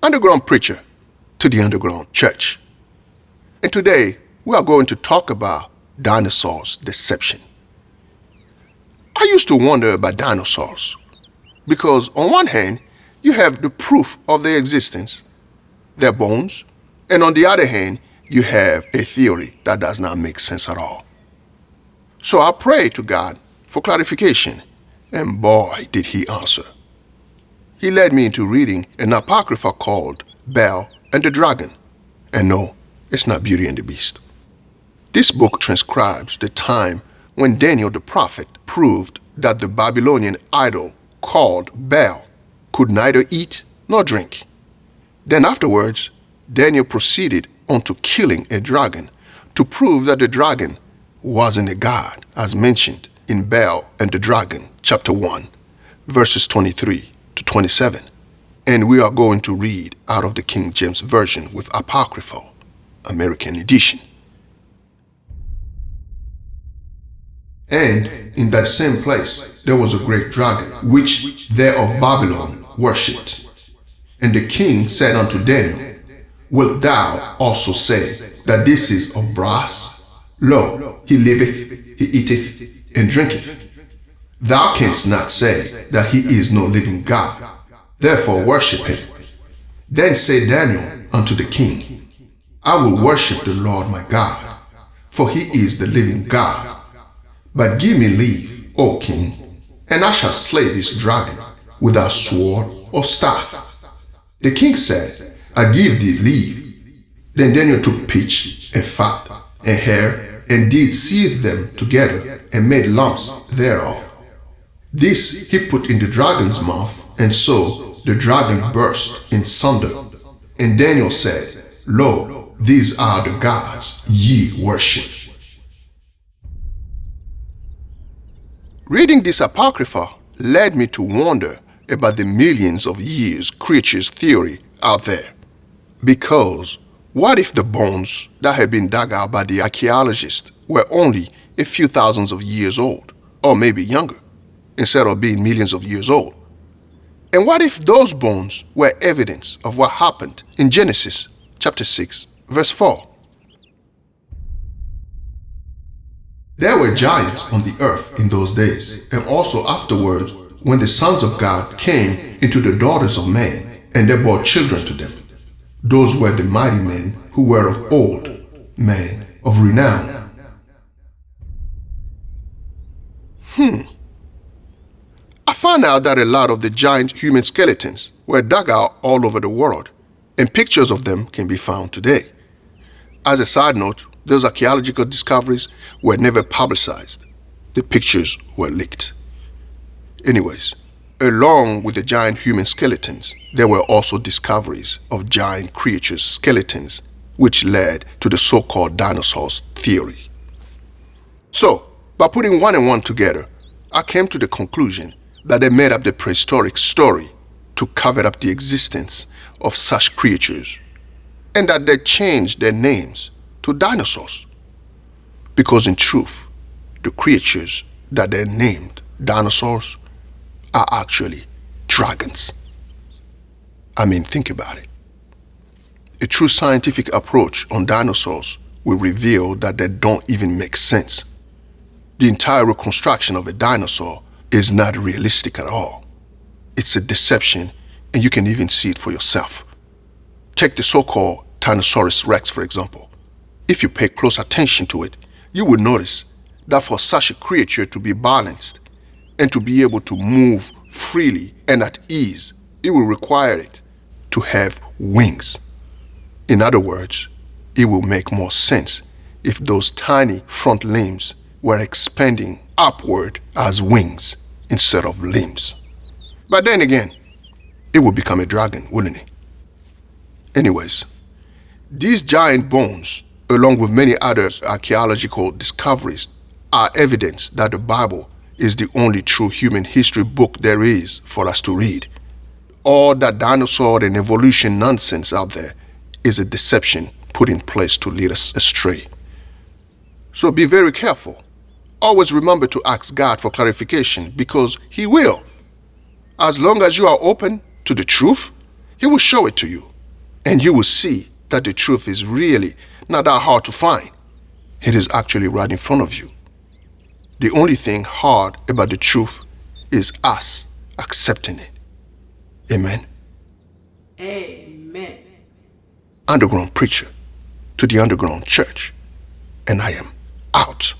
underground preacher to the underground church. And today, we are going to talk about dinosaurs' deception. I used to wonder about dinosaurs because on one hand, you have the proof of their existence, their bones, and on the other hand, you have a theory that does not make sense at all. So I prayed to God for clarification, and boy, did he answer. He led me into reading an apocrypha called Bel and the Dragon. And no, it's not Beauty and the Beast. This book transcribes the time when Daniel the prophet proved that the Babylonian idol called Bel could neither eat nor drink. Then afterwards, Daniel proceeded on to killing a dragon to prove that the dragon wasn't a god, as mentioned in Bel and the Dragon, chapter 1, verses 23 to 27. And we are going to read out of the King James Version with Apocryphal, American edition. And in that same place there was a great dragon, which they of Babylon worshipped. And the king said unto Daniel, Wilt thou also say that this is of brass? Lo, he liveth, he eateth, and drinketh. Thou canst not say that he is no living God, therefore worship him. Then said Daniel unto the king, I will worship the Lord my God, for he is the living God. But give me leave, O king, and I shall slay this dragon without sword or staff. The king said, I give thee leave. Then Daniel took pitch and fat and hair and did seethe them together and made lumps thereof. This he put in the dragon's mouth, and so the dragon burst in sunder. And Daniel said, Lo, these are the gods ye worship. Reading this apocrypha led me to wonder about the millions of years creatures theory out there. Because what if the bones that had been dug out by the archaeologists were only a few thousands of years old, or maybe younger, instead of being millions of years old? And what if those bones were evidence of what happened in Genesis chapter 6, verse 4? There were giants on the earth in those days, and also afterwards when the sons of God came into the daughters of men, and they bore children to them. Those were the mighty men who were of old, men of renown. I found out that a lot of the giant human skeletons were dug out all over the world, and pictures of them can be found today. As a side note, those archaeological discoveries were never publicized. The pictures were leaked. Anyways, along with the giant human skeletons, there were also discoveries of giant creatures' skeletons, which led to the so-called dinosaurs theory. So, by putting one and one together, I came to the conclusion that they made up the prehistoric story to cover up the existence of such creatures, and that they changed their names to dinosaurs. Because in truth, the creatures that they named dinosaurs are actually dragons. I mean, think about it. A true scientific approach on dinosaurs will reveal that they don't even make sense. The entire reconstruction of a dinosaur is not realistic at all. It's a deception, and you can even see it for yourself. Take the so-called Tyrannosaurus Rex, for example. If you pay close attention to it, you will notice that for such a creature to be balanced and to be able to move freely and at ease, it will require it to have wings. In other words, it will make more sense if those tiny front limbs were expanding upward as wings instead of limbs. But then again, it would become a dragon, wouldn't it? Anyways, these giant bones, along with many other archaeological discoveries, are evidence that the Bible is the only true human history book there is for us to read. All that dinosaur and evolution nonsense out there is a deception put in place to lead us astray. So be very careful. Always remember to ask God for clarification, because He will. As long as you are open to the truth, He will show it to you. And you will see that the truth is really not that hard to find. It is actually right in front of you. The only thing hard about the truth is us accepting it. Amen. Amen. Underground preacher to the underground church. And I am out.